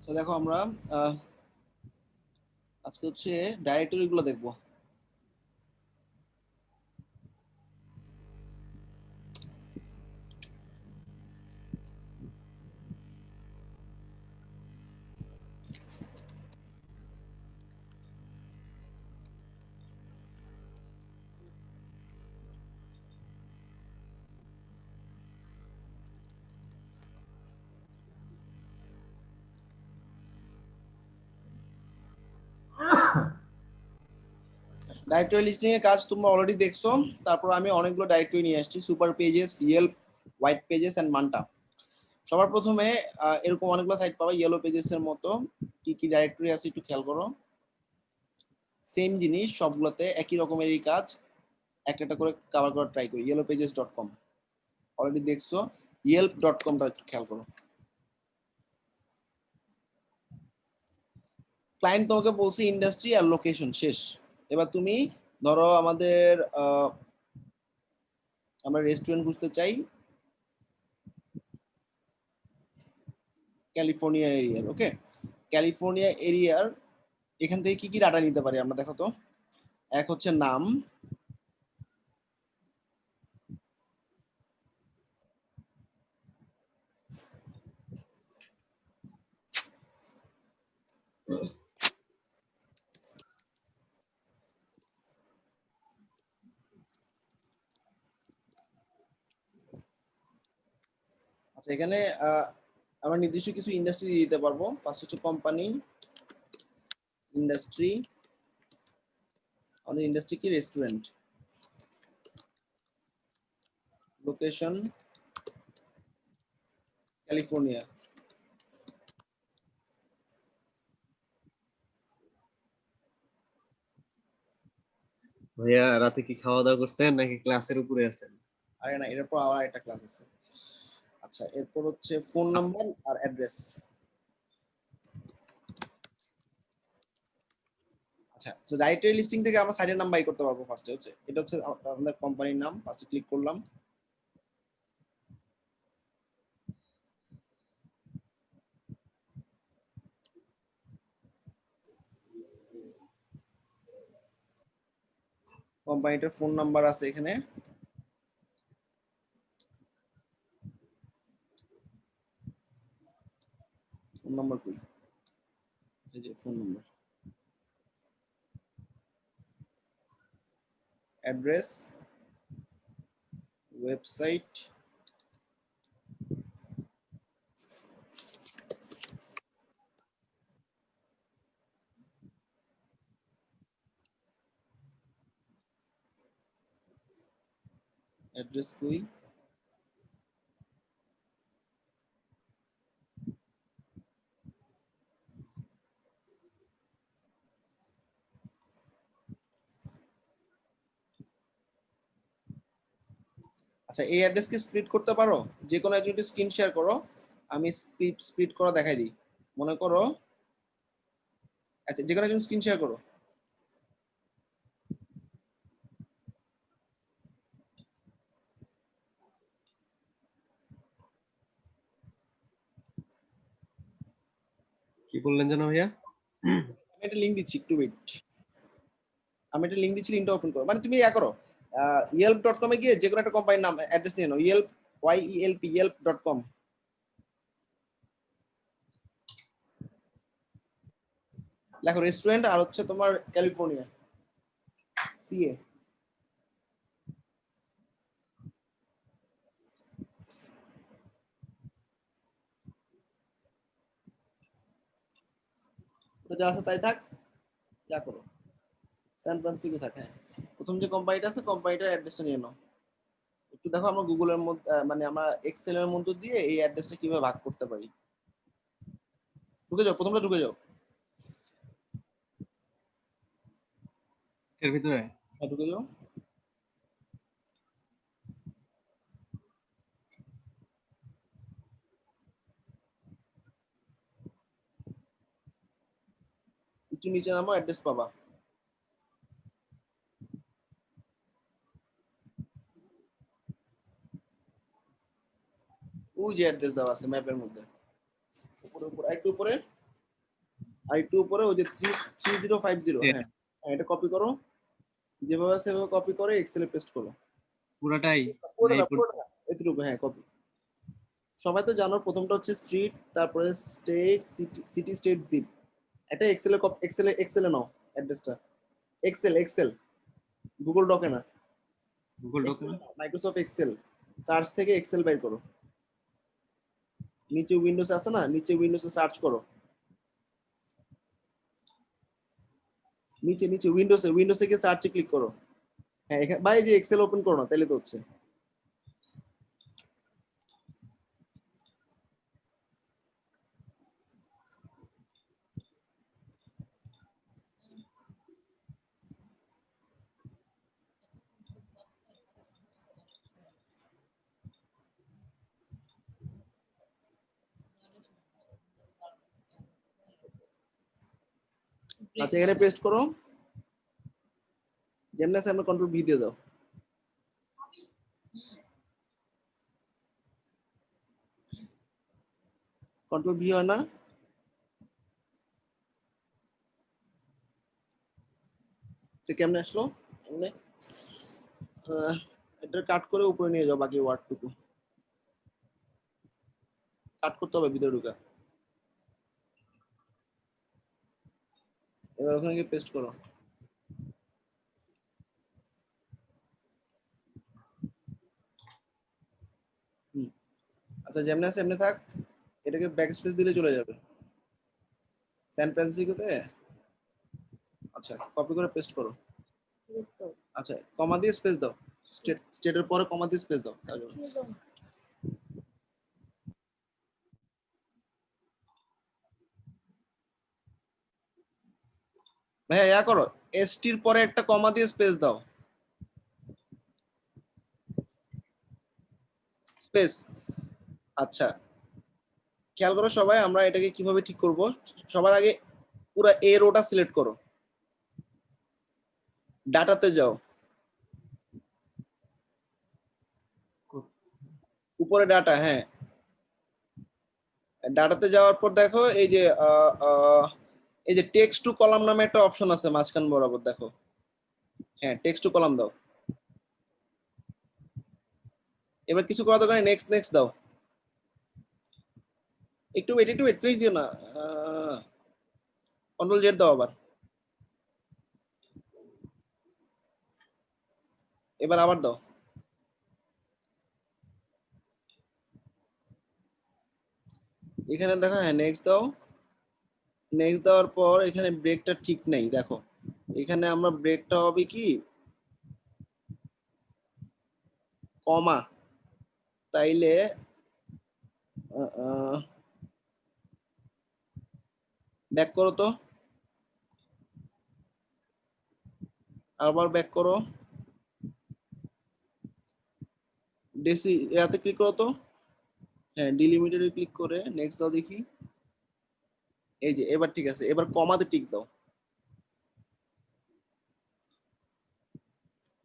তো দেখো আমরা আহ, আজকে হচ্ছে ডাইরেক্টরি গুলো দেখবো। ডাইরেক্টরি লিস্টিং এর কাজ তোমরা অলরেডি দেখছো। তারপর আমি অনেকগুলো ডাইরেক্টরি নিয়ে আসছি, super pages, Yelp, white pages and Manta. সবার প্রথমে এরকম অনেকগুলো সাইট পাবা ইয়েলো পেজেস এর মতো। কি কি ডাইরেক্টরি আছে একটু খেয়াল করো। সেম জিনিস সবগুলোতে একই রকমেরই কাজ, একটা একটা করে কভার করার ট্রাই করি। Yellow pages dot com already দেখছো, ইয়েল্প ডট কমটা একটু খেয়াল করো। ক্লায়েন্ট তোমাকে বলছে ইন্ডাস্ট্রি আর লোকেশন শেষ। এবার তুমি ধরো আমাদের আমরা রেস্টুরেন্ট খুঁজতে চাই ক্যালিফোর্নিয়া এরিয়ার। ওকে, ক্যালিফোর্নিয়া এরিয়ার এখান থেকে কি কি ডাটা নিতে পারি আমরা, দেখো তো। এক হচ্ছে নাম, আচ্ছা এখানে আমরা নির্দিষ্ট কিছু ইন্ডাস্ট্রি দিতে পারবো। ফার্স্ট হচ্ছে কোম্পানি, ইন্ডাস্ট্রি, আমাদের ইন্ডাস্ট্রি কি রেস্টুরেন্ট, লোকেশন ক্যালিফোর্নিয়া। ভাইয়া রাতে কি খাওয়া দাওয়া করছেন নাকি ক্লাসের উপরে আছেন? আরে না, এরপর আবার একটা ক্লাস আছে। আচ্ছা এরপর হচ্ছে ফোন নাম্বার আর অ্যাড্রেস। আচ্ছা, তো ডাইরেক্টরি লিস্টিং থেকে আমরা সাইটের নাম বাই করতে পারবো। ফার্স্টে হচ্ছে এটা হচ্ছে আমাদের কোম্পানির নাম, ফার্স্টে ক্লিক করলাম। কোম্পানিটার ফোন নাম্বার আছে এখানে। ফোন নাম্বার কই, এই যে phone number, address, website, address কই, আচ্ছা এই অ্যাড্রেসকে স্প্লিট করতে পারো, যে কোনো একজন স্ক্রিন শেয়ার করো, আমি স্প্লিট করা দেখাই দিই। মনে করো, আচ্ছা যে কোনো একজন স্ক্রিন শেয়ার করো। কি বললেন যেন ভাইয়া? আমি একটা লিঙ্ক দিচ্ছি, একটু ওয়েট। আমি একটা লিঙ্ক দিচ্ছি, লিঙ্কটা ওপেন করো। মানে তুমি ইয়া করো, ইয়েল্প ডট কমে গিয়ে যে কোনো একটা কোম্পানির নাম অ্যাড্রেস নিয়ে নাও, ইয়েল্প, ওয়াইইএলপি, ইয়েল্প ডট কম। লেখো রেস্টুরেন্ট আর হচ্ছে তোমার ক্যালিফোর্নিয়া, সিএ। যা আছে তাই থাক, যা করো। স্যান ফ্রান্সিসকো থাকে, হ্যাঁ। প্রথম যে কোম্পানিটা আছে কোম্পানিটার অ্যাড্রেসটা নিয়ে নাও। একটু দেখো আমরা গুগলের মধ্যে মানে আমরা এক্সেলের মধ্যে দিয়ে এই অ্যাড্রেসটা কিভাবে ভাগ করতে পারি। ঢুকে যাও, প্রথমটা ঢুকে যাও। এর ভিতরে হ্যাঁ ঢুকে যাও। একটু নিচে নামো, অ্যাড্রেস পাবা। ওই যে অ্যাড্রেস দেওয়া আছে ম্যাপের মধ্যে, উপরে উপরে একটু উপরে। আর একটু উপরে ওই যে 3050, হ্যাঁ এটা কপি করো, যেভাবে সেভাবে কপি করে এক্সেলে পেস্ট করো। পুরাটাই পুরোটা না না, পুরোটা না, এতটুকু, হ্যাঁ কপি। সবাই তো জানো প্রথমটা হচ্ছে স্ট্রিট, তারপরে স্টেট, সিটি স্টেট জিপ। এটা এক্সেলে এক্সেলে নাও অ্যাড্রেসটা। এক্সেল গুগল ডকে না, গুগল ডকে? Microsoft Excel. সার্চ থেকে এক্সেল বের করো, নিচে উইন্ডোজ আছে না, নিচে উইন্ডোজে সার্চ করো, নিচে নিচে উইন্ডোজে গিয়ে সার্চে ক্লিক করো। হ্যাঁ এখানে ভাই যে এক্সেল ওপেন করো না, তাহলে তো হচ্ছে। আচ্ছা এখানে পেস্ট করো, যেমন আছে আমরা কন্ট্রোল ভি দিয়ে দাও। কন্ট্রোল ভি হয় না? তো কেমনে আসলো? এমনে এটা কাট করে উপরে নিয়ে যাও, বাকি ওয়ার্ডটুকু কাট করতে হবে ভিতরে ঢুকা। এবার ওখানে গিয়ে পেস্ট করো। হুম, আচ্ছা যেমনে আছে এমনি থাক, এটাকে ব্যাক স্পেস দিলে চলে যাবে স্যান ফ্রান্সিসকোতে। আচ্ছা কপি করে পেস্ট করো। আচ্ছা কমা দিয়ে স্পেস দাও, স্টেটের পরে কমা দিয়ে স্পেস দাও। ভাইয়া ইয়া করো, এসটির পরে একটা কমা দিয়ে স্পেস দাও, স্পেস। আচ্ছা খেয়াল করো সবাই, আমরা এটাকে কিভাবে ঠিক করব। সবার আগে পুরো এ রোটা সিলেক্ট করো, ডাটাতে যাও, উপরে ডাটা, হ্যাঁ ডাটাতে যাওয়ার পর দেখো এই যে এই যে টেক্সট টু কলাম নামে একটা অপশন আছে মাঝখান বরাবর, দেখো, হ্যাঁ টেক্সট টু কলাম দাও। এবার কিছু করা দরকার, নেক্সট নেক্সট দাও। একটু ওয়েট প্লিজ দিও না, কন্ট্রোল জেড দাও আবার। এবার আবার দাও। এখানে দেখো, হ্যাঁ নেক্সট দাও। নেক্সট দেওয়ার পর এখানে ব্রেকটা ঠিক নেই, দেখো এখানে আমরা ব্রেকটা হবে কি কমা, তাইলে ব্যাক করো তো, আবার ব্যাক করো, ডেসি এতে ক্লিক করো তো, হ্যাঁ ডিলিমিটারে ক্লিক করে নেক্সট দাও দেখি। এই যে এবার ঠিক আছে, এবার কমাতে টিক দাও।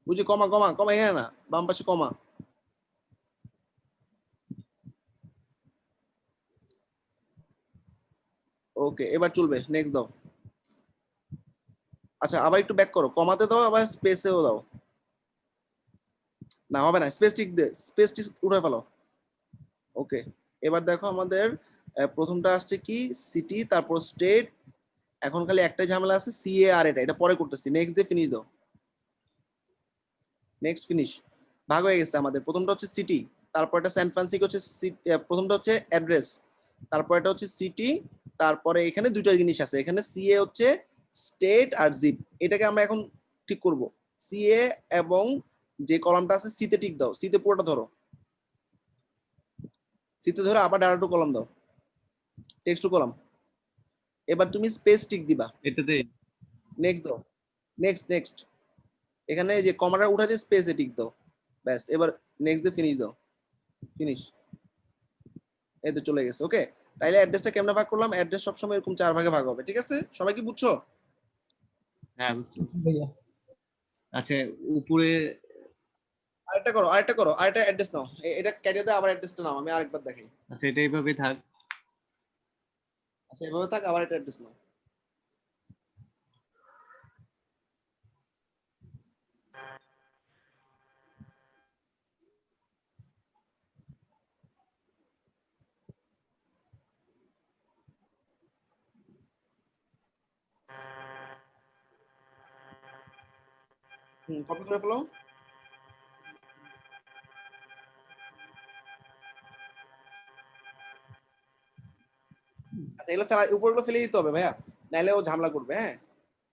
বুঝি কমা কমা কমা, এখানে না, বাম পাশে কমা। ওকে এবার চলবে, নেক্সট দাও। আচ্ছা আবার একটু ব্যাক করো, কমাতে দাও, আবার স্পেসেও দাও। না হবে না, স্পেস টিক দে, স্পেস টিক উঠে ফেলো। ওকে এবার দেখো আমাদের প্রথমটা আসছে কি সিটি, তারপর স্টেট। এখন খালি একটা ঝামেলা আছে, সিএ আর এটা এটা পরে করতেছি, নেক্সট দিয়ে ফিনিশ দাও। নেক্সট ফিনিশ, ভাগ হয়ে গেছে আমাদের। প্রথমটা হচ্ছে সিটি, তারপর এটা স্যান ফ্রান্সিসকো হচ্ছে প্রথমটা হচ্ছে অ্যাড্রেস, তারপর এটা হচ্ছে সিটি, তারপরে এখানে দুটো জিনিস আছে, এখানে সিএ হচ্ছে স্টেট আর জিপ। এটাকে আমরা এখন ঠিক করব। সিএ এবং যে কলামটা আছে সিতে টিক দাও, সিতে পুরোটা ধরো, সিতে ধরে আবার ডাটা টু কলাম দাও, টেক্সট টু কলাম। এবার তুমি স্পেস টিক দিবা, এটাতে? নেক্সট দাও, নেক্সট নেক্সট। এখানে যে কমাটা উঠা দিয়ে স্পেসে টিক দাও, ব্যাস। এবার নেক্সট দিয়ে ফিনিশ দাও, ফিনিশ। এই তো চলে গেছে। ওকে তাইলে অ্যাড্রেসটা কেমনে ভাগ করলাম, অ্যাড্রেস সবসময় এরকম 4 ভাগে ভাগ হবে, ঠিক আছে? সবাই কি বুঝছো? হ্যাঁ বুঝতে পারছি। ভাইয়া আচ্ছা উপরে আরেকটা করো, আরেকটা অ্যাড্রেস নাও, এটা কেটে দাও, আবার অ্যাড্রেসটা নাও, আমি আরেকবার দেখাই। আচ্ছা এটা এইভাবে থাক। আচ্ছা এভাবে থাক, আবার একটা অ্যাড্রেস নাও। কপি করে ফেলো। আচ্ছা, এগুলো ফেলা, উপরগুলো ফেলে দিতে হবে ভাইয়া, নাইলে ও ঝামেলা করবে। হ্যাঁ,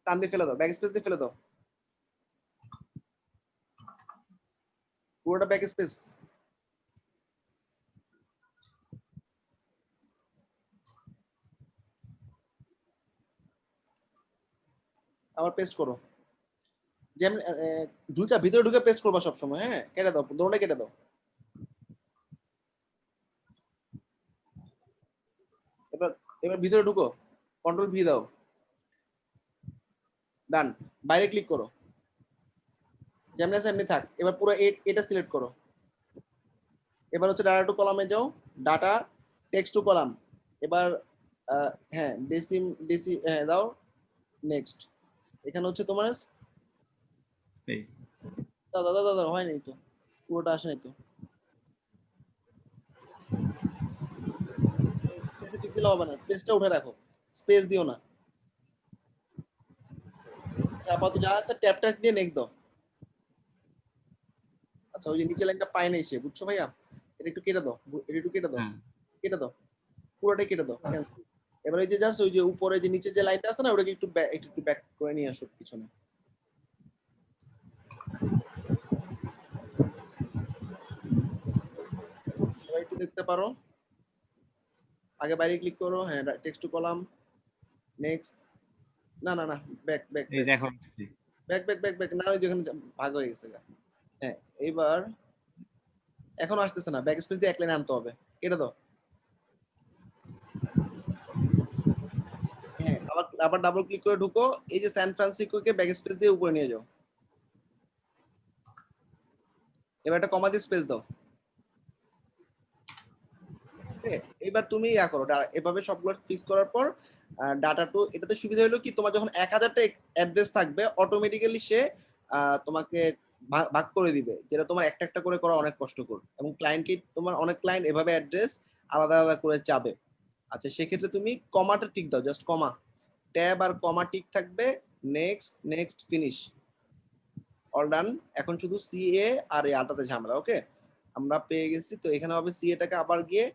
টান দিয়ে ফেলে দাও, ব্যাক স্পেস দিয়ে ফেলে দাও, পুরোটা ব্যাক স্পেস। আবার পেস্ট করো, যেমন ঢুকা ভিতরে ঢুকে পেস্ট করবা সবসময়। হ্যাঁ, কেটে দাও, দোনোটা কেটে দাও। এবার এবার ভিতরে ঢুকো, কন্ট্রোল ভি দাও, ডান। বাইরে ক্লিক করো, যেমন আছে এমনি থাক। এবার পুরো এটা সিলেক্ট করো। এবার হচ্ছে ডাটা টু কলামে যাও, ডাটা টেক্সট টু কলাম। এবার হ্যাঁ, ডেসি হ্যাঁ দাও, নেক্সট। এখানে হচ্ছে তোমার স্পেস। দাদা দাদা দাদা হয় নাই তো, পুরোটা আসে নাই তো। স্পেসিফিক দিলে হবে না, স্পেসটা উঠে রাখো, স্পেস দিও না। আপাতত যা আছে ট্যাপ ট্যাপ দিয়ে নেক্সট দাও। আচ্ছা, ওই যে নিচে লাইনটা পায় না এসে, বুঝছো ভাইয়া? এটা একটু কেটে দাও, এটা একটু কেটে দাও, হ্যাঁ, কেটে দাও, পুরোটাই কেটে দাও। cancel। এবার এই যে জাস্ট ওই যে উপরে যে নিচে যে লাইনটা আছে না, ওটাকে একটু একটু ব্যাক করে নিয়ে আসো পিছনে। সবাই একটু দেখতে পারো, আগে বাইরে ক্লিক করো, হ্যাঁ টেক্সট টু কলাম, নেক্সট। না না না, ব্যাক ব্যাক এই ব্যাক যে এখন আসছে। ব্যাক ব্যাক ব্যাক ব্যাক, না ওই যেখানে ভাগ হয়ে গেছে গা। হ্যাঁ, এইবার এখন আসতেছে না, ব্যাক স্পেস দিয়ে এক লাইনে আনতে হবে, কেটে দাও। হ্যাঁ, আবার আবার ডাবল ক্লিক করে ঢুকো, এই যে স্যান ফ্রান্সিসকোকে ব্যাক স্পেস দিয়ে উপরে নিয়ে যাও। এবার একটা কমা দিয়ে স্পেস দাও। ঠিক আছে? এবার তুমি ইয়া করো, এভাবে সবগুলো ফিক্স করার পর ডাটা টু, এটাতে সুবিধা হলো কি, তোমার যখন 1000টা অ্যাড্রেস থাকবে, অটোমেটিক্যালি সে তোমাকে ভাগ ভাগ করে দিবে, যেটা তোমার একটা একটা করে করা অনেক কষ্টকর, এবং ক্লায়েন্টকে তোমার অনেক ক্লায়েন্ট এভাবে অ্যাড্রেস আলাদা আলাদা করে চাবে। আচ্ছা, সেক্ষেত্রে তুমি কমাটা টিক দাও, জাস্ট কমা, ট্যাব আর কমা টিক থাকবে, next next finish, all done. এখন শুধু সিএ আর এই আটাতে ঝামেলা। ওকে, আমরা পেয়ে গেছি। তো এখানে হবে সিএটাকে আবার গিয়ে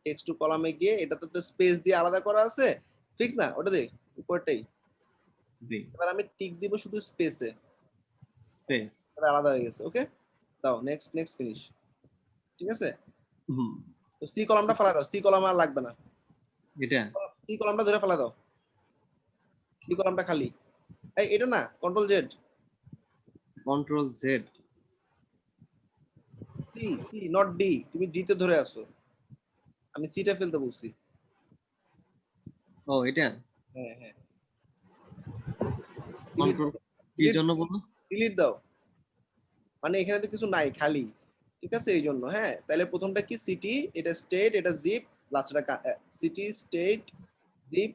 টেক্সট টু কলামে গিয়ে, এটাতে তো স্পেস দিয়ে আলাদা করা আছে, ফিক্স না ওটা দিয়ে উপরটাই। জি, এবার আমি টিক দিব শুধু স্পেসে, স্পেস। এটা আলাদা হয়ে গেছে। ওকে, দাও নেক্সট নেক্সট ফিনিশ। ঠিক আছে, হুম, তো সি কলামটা ফেলা দাও, সি কলাম আর লাগবে না, এটা সি কলামটা ধরে ফেলা দাও, সি কলামটা খালি। এই এটা না, control Z, control Z. C C not D, তুমি ডি তে ধরে আসো, আমি সিটা ফেলতে বলছি। ও, এটা হ্যাঁ হ্যাঁ, ডিলিট কন্ট্রোল কি ডিলিট জন্য বলো? ডিলিট দাও, মানে এখানে তো কিছু নাই, খালি। ঠিক আছে, এই জন্য। হ্যাঁ, তাহলে প্রথমটা কি, সিটি, এটা স্টেট, এটা জিপ, লাস্টটা সিটি স্টেট জিপ,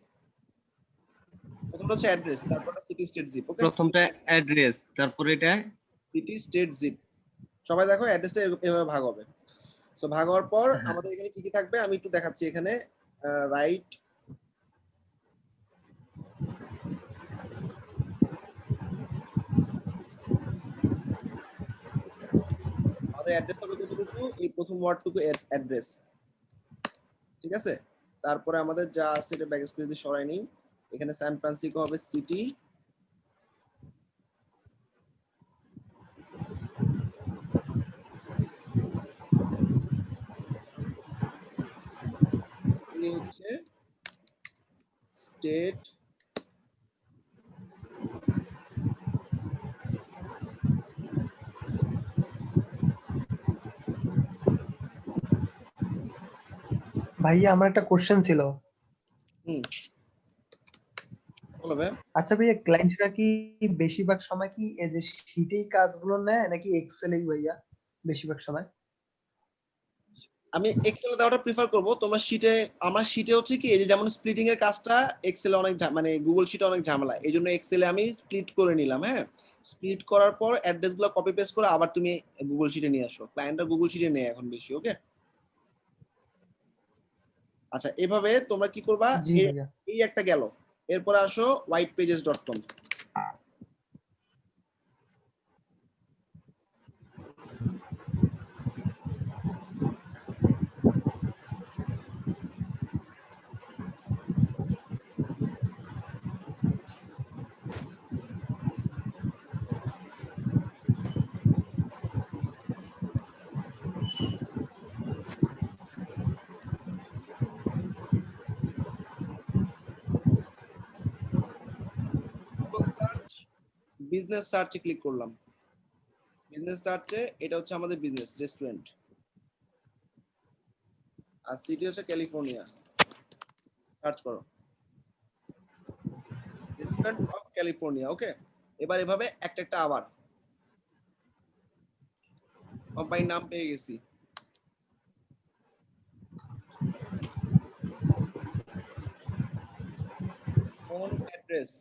প্রথমটা হচ্ছে অ্যাড্রেস, তারপরটা সিটি স্টেট জিপ। ওকে, প্রথমটা অ্যাড্রেস, তারপর এটা সিটি স্টেট জিপ। সবাই দেখো, অ্যাড্রেসটা এভাবে ভাগ হবে। সো ভাগ হওয়ার পর হ্যাঁ, আমাদের এখানে কি কি থাকবে আমি একটু দেখাচ্ছি। এখানে রাইট, আমাদের অ্যাড্রেস হবে কতটুকু, এই প্রথম ওয়ার্ডটুকু অ্যাড্রেস। ঠিক আছে, তারপরে আমাদের যা আছে এটা ব্যাক স্পেস দিয়ে সরাই নিই। এখানে সান ফ্রান্সিসকো হবে সিটি, হচ্ছে স্টেট, ভাইয়া আমার একটা কোশ্চেন ছিল। হুম বলো ভাই। আচ্ছা ভাইয়া, ক্লায়েন্টরা কি বেশিরভাগ সময় কি এই যে শীটেই কাজগুলো নেয় নাকি এক্সেলেই ভাইয়া বেশিরভাগ সময়? আমি এক্সেলে দেওয়াটা প্রিফার করব। তোমার শিটে, আমার শিটে হচ্ছে কি, এই যে যেমন স্প্লিটিং এর কাজটা এক্সেলে অনেক মানে গুগল শিটে অনেক ঝামেলা, এই জন্য এক্সেলে আমি স্প্লিট করে নিলাম। হ্যাঁ, স্প্লিট করার পর অ্যাড্রেস গুলো কপি পেস্ট করে আবার তুমি গুগল শিটে নিয়ে আসো, ক্লায়েন্টরা গুগল শিটে নেয় এখন বেশি। ওকে, আচ্ছা, এভাবে তোমরা কি করবা, জি এই ভাইয়া। এই একটা গেল। এরপরে আসো whitepages.com। বিজনেস সার্চে ক্লিক করলাম। বিজনেস সার্চে এটা হচ্ছে আমাদের বিজনেস রেস্টুরেন্ট, আর সিটি হচ্ছে ক্যালিফোর্নিয়া। সার্চ করো রেস্টুরেন্ট অফ ক্যালিফোর্নিয়া। ওকে, এবার এভাবে একটা একটা আবার কোম্পানির নাম পেয়ে গেছি। ফোন অ্যাড্রেস,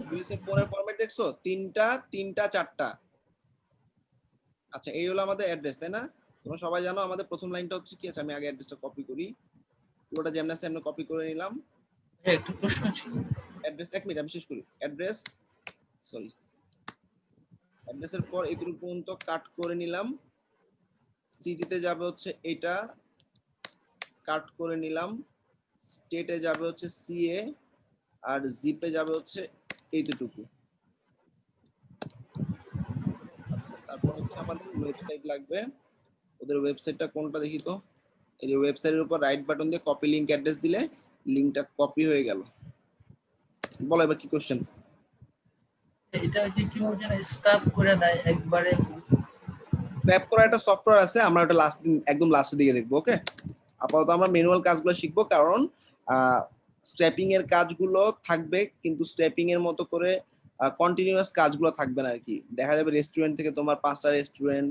ইউএসএ ফোনের ফরম্যাট দেখছো, তিনটা তিনটা চারটা। আচ্ছা, এই হলো আমাদের অ্যাড্রেস, তাই না? তোমরা সবাই জানো আমাদের প্রথম লাইনটা হচ্ছে কি আছে। আমি আগে অ্যাড্রেসটা কপি করি, পুরোটা যেমন আছে এমনি কপি করে নিলাম। একটা প্রশ্ন ছিল। অ্যাড্রেস, এক মিনিট আমি শেষ করি। অ্যাড্রেস, সরি, অ্যাড্রেসের পর এইটুকু পর্যন্ত কাট করে নিলাম। সিটিতে যাবে হচ্ছে এটা, কাট করে নিলাম। স্টেটে যাবে হচ্ছে সিএ, আর জিপে যাবে হচ্ছে এইটুকু। আচ্ছা, তারপর হচ্ছে আমাদের ওয়েবসাইট লাগবে। ওদের ওয়েবসাইটটা কোনটা দেখি তো। এই যে ওয়েবসাইটের উপর রাইট বাটন দিয়ে কপি লিংক অ্যাড্রেস দিলে লিংকটা কপি হয়ে গেল। বলো এবার কি কোশ্চেন? এটা যে কি যেন স্ক্রাপ করে দেয় একবারে। স্ক্র্যাপ করা একটা সফটওয়্যার আছে, আমরা ওটা লাস্ট দিন একদম লাস্টের দিকে দেখবো। ওকে, আপাতত আমরা ম্যানুয়াল কাজগুলো শিখবো, কারণ স্ক্র্যাপিং এর কাজগুলো থাকবে, কিন্তু স্ক্র্যাপিং এর মতো করে কন্টিনিউয়াস কাজগুলো থাকবে না আর কি। দেখা যাবে রেস্টুরেন্ট থেকে তোমার 5টা রেস্টুরেন্ট,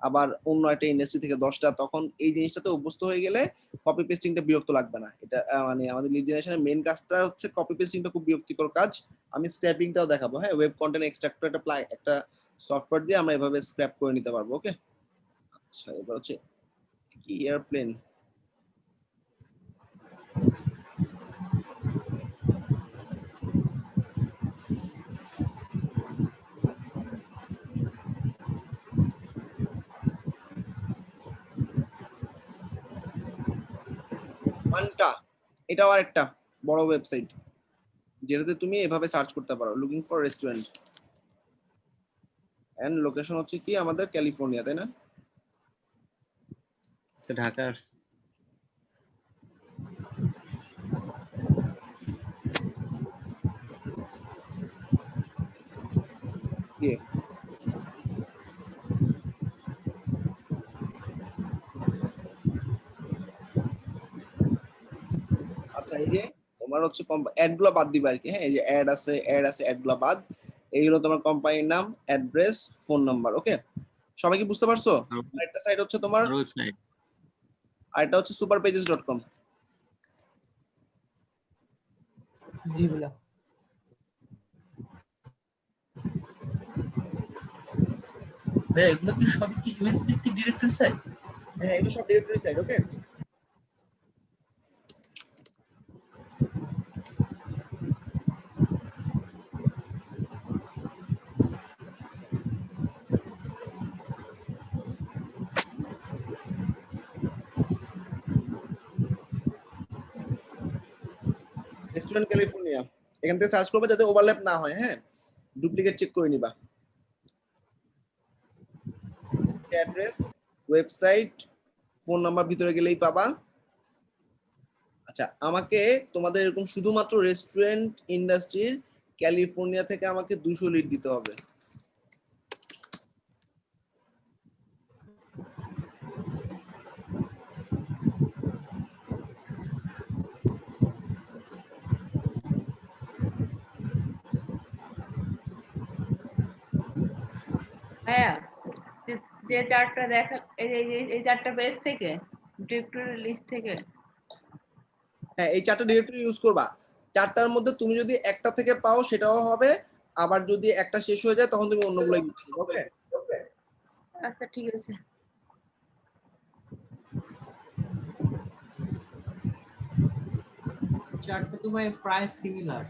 আবার অন্য একটা ইন্ডাস্ট্রি থেকে 10টা, তখন এই জিনিসটাতে অভ্যস্ত হয়ে গেলে কপি পেস্টিংটা বিরক্ত লাগবে না। এটা মানে আমাদের লিড জেনারেশনের মেইন কাজটা হচ্ছে কপি পেস্টিংটা খুব বিরক্তিকর কাজ। আমি স্ক্র্যাপিংটাও দেখাবো। হ্যাঁ, ওয়েব কন্টেন্ট এক্সট্রাক্টর একটা সফটওয়্যার দিয়ে আমরা এভাবে স্ক্র্যাপ করে নিতে পারবো। ওকে, আচ্ছা এবার হচ্ছে কি এয়ারপ্লেন। মান্টা, এটাও আরেকটা বড় ওয়েবসাইট যেটাতে তুমি এভাবে সার্চ করতে পারো, looking for restaurant and location হচ্ছে কি আমাদের ক্যালিফোর্নিয়া, তাই না? ঢাকা আসছে। কি আচ্ছা, এই যে তোমার হচ্ছে অ্যাড গুলো বাদ দিবে আর কি। হ্যাঁ, এই যে অ্যাড আছে, অ্যাড গুলো বাদ। এই হলো তোমার কোম্পানির নাম, অ্যাড্রেস, ফোন নাম্বার। ওকে, সবাই কি বুঝতে পারছো? আরেকটা সাইট হচ্ছে তোমার, আর ওয়েবসাইট। আরেকটা হচ্ছে superpages.com। জি ভাইয়া। এগুলো কি সব কি ইউএস ভিত্তিক ডিরেক্টরি সাইট? হ্যাঁ, এগুলো সব ডিরেক্টরি সাইট। ওকে, রেস্টুরেন্ট ক্যালিফোর্নিয়া, এখান থেকে সার্চ করবে যাতে ওভারল্যাপ না হয়। হ্যাঁ, ডুপ্লিকেট চেক করে নিবা। অ্যাড্রেস, ওয়েবসাইট, ফোন নাম্বার ভিতরে গেলেই পাবা। আচ্ছা, আমাকে তোমাদের এরকম শুধুমাত্র রেস্টুরেন্ট ইন্ডাস্ট্রির ক্যালিফোর্নিয়া থেকে আমাকে 200 লিড দিতে হবে। হ্যাঁ, যে চারটা দেখা, এই চারটা পেজ থেকে, ডিরেক্টরি লিস্ট থেকে। হ্যাঁ, এই 4টা ডিরেক্টরি ইউজ করবা। 4টার মধ্যে তুমি যদি একটা থেকে পাও সেটাও হবে, আবার যদি একটা শেষ হয়ে যায় তখন তুমি অন্যগুলো ইউজ করবে। ওকে, আচ্ছা ঠিক আছে। চারটা তো ভাই প্রায় সিমিলার।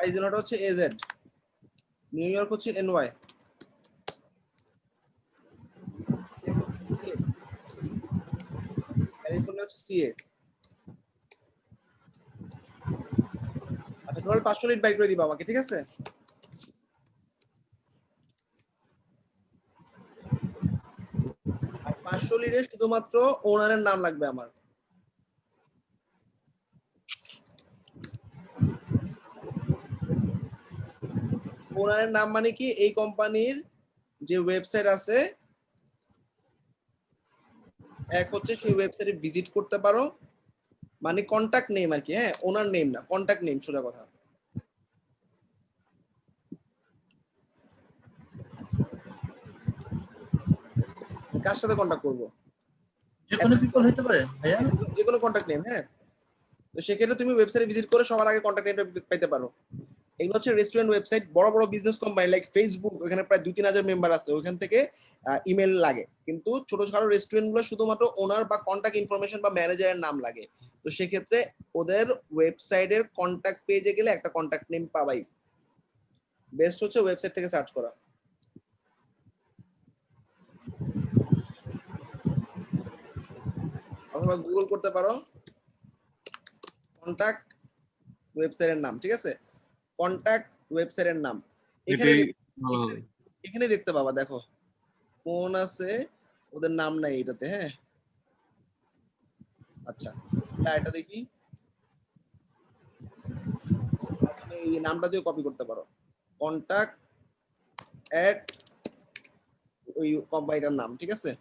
আরিজোনাটা হচ্ছে এজেড, নিউ ইয়র্ক হচ্ছে এনওয়াই, ক্যালিফোর্নিয়া হচ্ছে সিএ। আচ্ছা টোটাল 500 লিট বাইর করে দিবা আমাকে, ঠিক আছে? আর 500 লিটে শুধুমাত্র ওনারের নাম লাগবে আমার। ওনারের নাম মানে কি, এই কোম্পানির যে ওয়েবসাইট আছে, এক হচ্ছে সেই ওয়েবসাইটে ভিজিট করতে পারো, মানে কন্টাক্ট নেম আর কি, হ্যাঁ ওনার নেম না, কন্টাক্ট নেম, সোজা কথা। কার সাথে কন্টাক্ট করবো? যে কোনো পিপল হতে পারে ভাইয়া? যে কোনো কন্টাক্ট নেম, হ্যাঁ। তো সেক্ষেত্রে তুমি ওয়েবসাইটে ভিজিট করে সবার আগে কন্টাক্ট নেমটা পেতে পারো। এগুলো হচ্ছে রেস্টুরেন্ট ওয়েবসাইট, বড় বড় বিজনেস কোম্পানি লাইক ফেসবুক, ওখানে প্রায় 2-3 হাজার মেম্বার আছে, ওখান থেকে ইমেল লাগে। কিন্তু ছোট ছোট রেস্টুরেন্ট গুলো শুধুমাত্র ওনার বা কন্টাক্ট ইনফরমেশন বা ম্যানেজারের নাম লাগে। তো সেক্ষেত্রে ওদের ওয়েবসাইটের কন্টাক্ট পেজে গেলে একটা কন্টাক্ট নেম পাবাই। বেস্ট হচ্ছে ওয়েবসাইট থেকে সার্চ করা, অথবা গুগল করতে পারো কন্টাক্ট ওয়েবসাইটের নাম, ঠিক আছে? কন্টাক্ট ওয়েবসাইটের নাম এখানে এটাই ভালো হবে। এখানে দেখতে পাবা, দেখো ফোন আছে, ওদের নাম নাই এটাতে, হ্যাঁ। আচ্ছা এটা দেখি, তুমি এই নামটা দিয়ে কপি করতে পারো, কন্টাক্ট এট ওই কোম্পানিটার নাম, ঠিক আছে?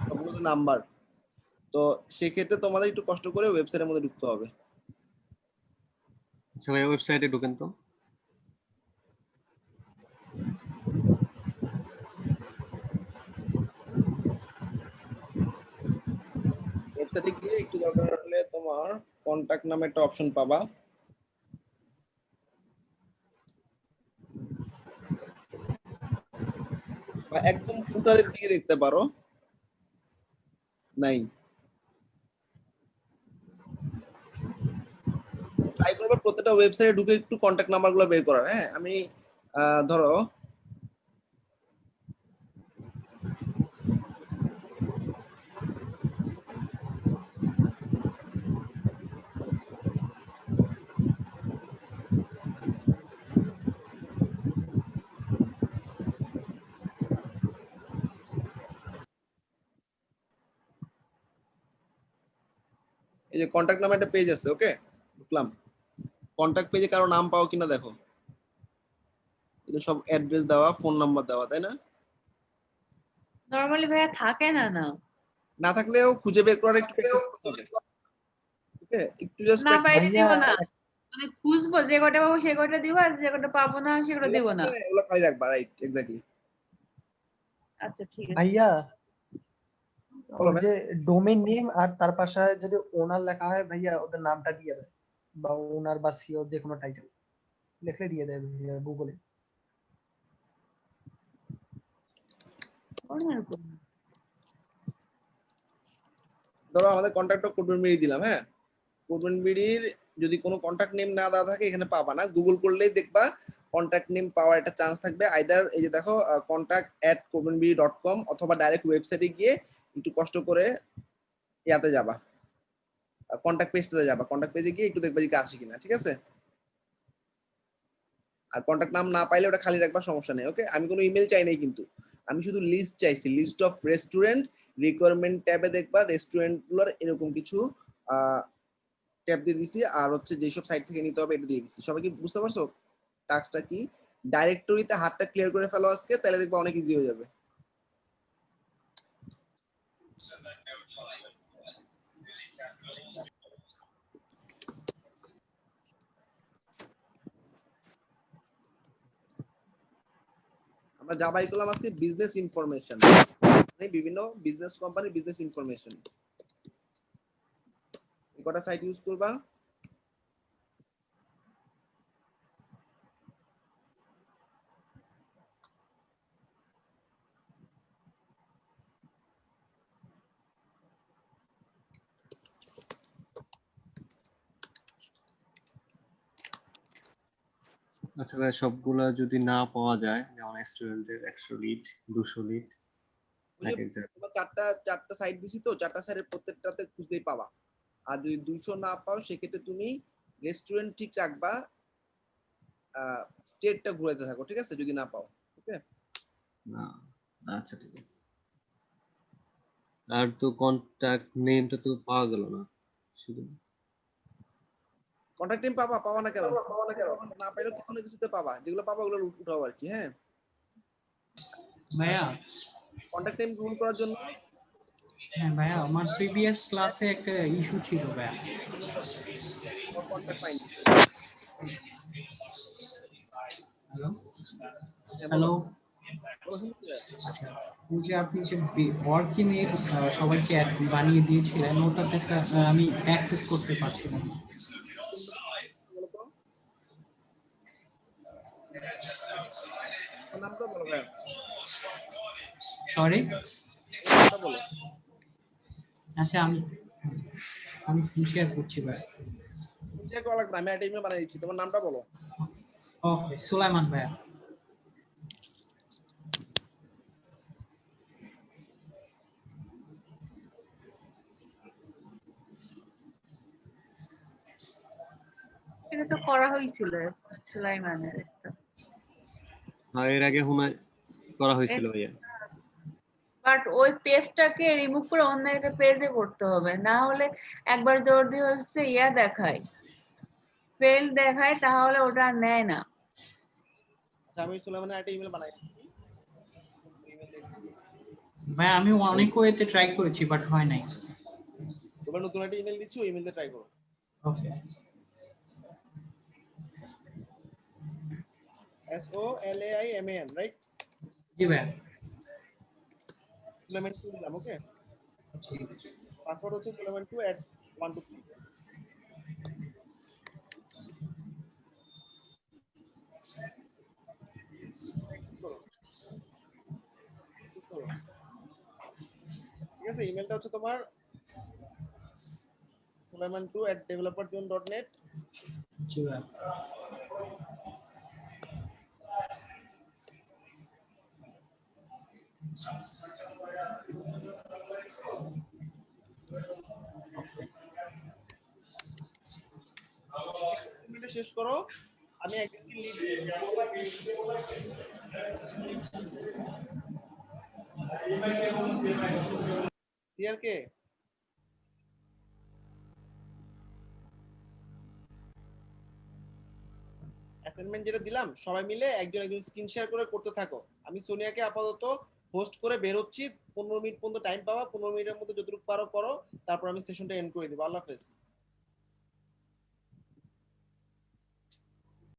সবগুলো নাম্বার। তো সেক্ষেত্রে তোমাদের একটু কষ্ট করে ওয়েবসাইটের মধ্যে ঢুকতে হবে। আচ্ছা ভাই ওয়েবসাইটে ঢোকেন তো। ওয়েবসাইটে গিয়ে একটু দরকার হলে তোমার কন্টাক্ট নামে একটা অপশন পাবা, বা একদম ফুটারের দিকে দেখতে পারো, নাই। ট্রাই করবে প্রত্যেকটা ওয়েবসাইটে ঢুকে একটু কন্টাক্ট নাম্বার গুলো বের করার, হ্যাঁ। আমি ধরো এই যে কন্টাক্ট নামে একটা পেজ আছে, ওকে ঢুকলাম। কন্টাক্ট পেজে কারো নাম পাও কিনা দেখো, এটা সব অ্যাড্রেস দেওয়া, ফোন নাম্বার দেওয়া, তাই না? নরমালি ভাইয়া থাকে না না। না থাকলেও খুঁজে বের করার একটু প্র্যাকটিস করতে হবে, ওকে? একটু জাস্ট না পাইলে ভাইয়া দিব না, মানে খুঁজবো, যে কটা পাবো সে কটা দিব, আর যে কটা পাবো না সেগুলো দিব না। এগুলো খালি রাখবা, রাইট, এক্স্যাক্টলি। আচ্ছা ঠিক আছে। ভাইয়া বলো ওই ভাই। যে ডোমেইন নেম আর তার পাশে যদি ওনার লেখা হয় ভাইয়া, ওদের নামটা দিয়ে দেয়, বা ওনার বা সিও যে কোনো টাইটেল লিখলে দিয়ে দেয় ভাইয়া গুগলে। ওনার উপর। ধরো আমাদের কন্ট্যাক্টটা কোডবেন বিডি দিলাম, হ্যাঁ। কোডবেন বিডির যদি কোনো কন্ট্যাক্ট নেম না দেওয়া থাকে এখানে পাবা না, গুগল করলেই দেখবা কন্ট্যাক্ট নেম পাওয়ার একটা চান্স থাকবে। আইদার এই যে দেখো contact@cobenbidi.com, অথবা ডাইরেক্ট ওয়েবসাইটে গিয়ে একটু কষ্ট করে ইয়াতে যাবা, কন্ট্যাক্ট পেজটাতে যাবা, কন্ট্যাক্ট পেজে গিয়ে একটু দেখবা যে আসে কিনা, ঠিক আছে? আর কন্ট্যাক্ট নাম না পাইলে ওটা খালি রাখবা, সমস্যা নেই, ওকে? আমি কোনো ইমেল চাই নাই কিন্তু, আমি শুধু লিস্ট চাইছি, লিস্ট অফ রেস্টুরেন্ট। রিকোয়ারমেন্ট ট্যাবে দেখবা রেস্টুরেন্ট গুলোর এরকম কিছু ট্যাব দিয়ে দিছি, আর হচ্ছে যেসব সাইট থেকে নিতে হবে এটা দিয়ে দিছি। সবাই কি বুঝতে পারছো টাস্কটা কি? ডাইরেক্টরিতে হাতটা ক্লিয়ার করে ফেলো আজকে, তাহলে দেখবা অনেক ইজি হয়ে যাবে। আমরা যা বাই করলাম আজকে বিজনেস ইনফরমেশন, মানে বিভিন্ন বিজনেস কোম্পানির বিজনেস ইনফরমেশন। এই কটা সাইট ইউজ করবা। আচ্ছা ভাই, সবগুলা যদি না পাওয়া যায়, যেমন স্টুডেন্টের 100 লিড 200 লিড ওই যে এক এক জায়গায়। তোমার চারটা সাইড দিছি তো, চারটা সাইডের প্রত্যেকটাতে খুঁজলেই পাবা। আর যদি 200 না পাও সেক্ষেত্রে তুমি রেস্টুরেন্ট ঠিক রাখবা, স্টেটটা ঘুরাতে থাকো, ঠিক আছে, যদি না পাও। ওকে, না, আচ্ছা ঠিক আছে। আর তো কন্টাক্ট নেমটা তো পাওয়া গেল না শুধু। কন্ট্যাক্ট নেম পাবা না কেন? না পাইলেও কিছু না কিছুতে পাবা, যেগুলো পাবা ওগুলো উঠাও আর কি। হ্যাঁ, ভাইয়া কন্ট্যাক্ট নেম গ্রহণ করার জন্য হ্যাঁ ভাইয়া, আমার প্রিভিয়াস ক্লাসে একটা ইস্যু ছিল ভাইয়া। কন্ট্যাক্ট পাইনি। হ্যালো হ্যাঁ, হ্যালো, বলো, শুনতে পাই। আচ্ছা ওই যে আপনি যে ওয়ার্কিংয়ের সবাইকে অ্যাড বানিয়ে দিয়েছিলেন, ওটাতে স্যার আমি অ্যাক্সেস করতে পারছিলাম না। বলো তো, তোমার নামটা বলো ভাই, সরি, নামটা বলো। আচ্ছা আমি স্ক্রিন শেয়ার করছি ভাই। শেয়ার করা লাগবে না, আমি একটা ইমেল বানিয়ে দিচ্ছি, তোমার নামটা বলো। ওকে, সুলাইমান ভাইয়া। এটা তো করা হয়েছিল সুলাইমানের একটা, এর আগে হুনায় করা হয়েছিল ভাইয়া। বাট ওই পেজটাকে রিমুভ করে অন্য একটা পেজে করতে হবে, না হলে একবার জোর দিয়ে হচ্ছে দেখায়, ফেল দেখায়, তাহলে ওটা আর নেয় না। আচ্ছা, আমি সুলাইমানের একটা ইমেল বানাই দিচ্ছি। ইমেল এসেছে, ভাই আমি অনেক ওয়েতে ট্রাই করেছি বাট হয় নাই। তোমরা নতুন একটা ইমেল দিচ্ছি, ওই ইমেলটা ট্রাই করো। ওকে, SOLAIMAN, রাইট? জি ভাইয়া। সুলাইমান 2 দিলাম, ওকে। জি। পাসওয়ার্ড হচ্ছে suleiman2@123। ঠিক আছে, ইমেলটা হচ্ছে তোমার suleiman2@developerzone.net। জি ভাইয়া। ইমেলটা শেষ করো, আমি একজনকে লিড ক্লিয়ার কে? অ্যাসাইনমেন্ট যেটা দিলাম সবাই মিলে একজন একজন স্ক্রিন শেয়ার করে করতে থাকো। আমি সোনিয়াকে আপাতত হোস্ট করে বের হচ্ছি, 15 মিনিট পর্যন্ত টাইম পাবা, 15 মিনিটের মধ্যে যতটুকু পারো করো, তারপর আমি সেশনটা এন্ড করে দিব। আল্লাহ হাফেজ।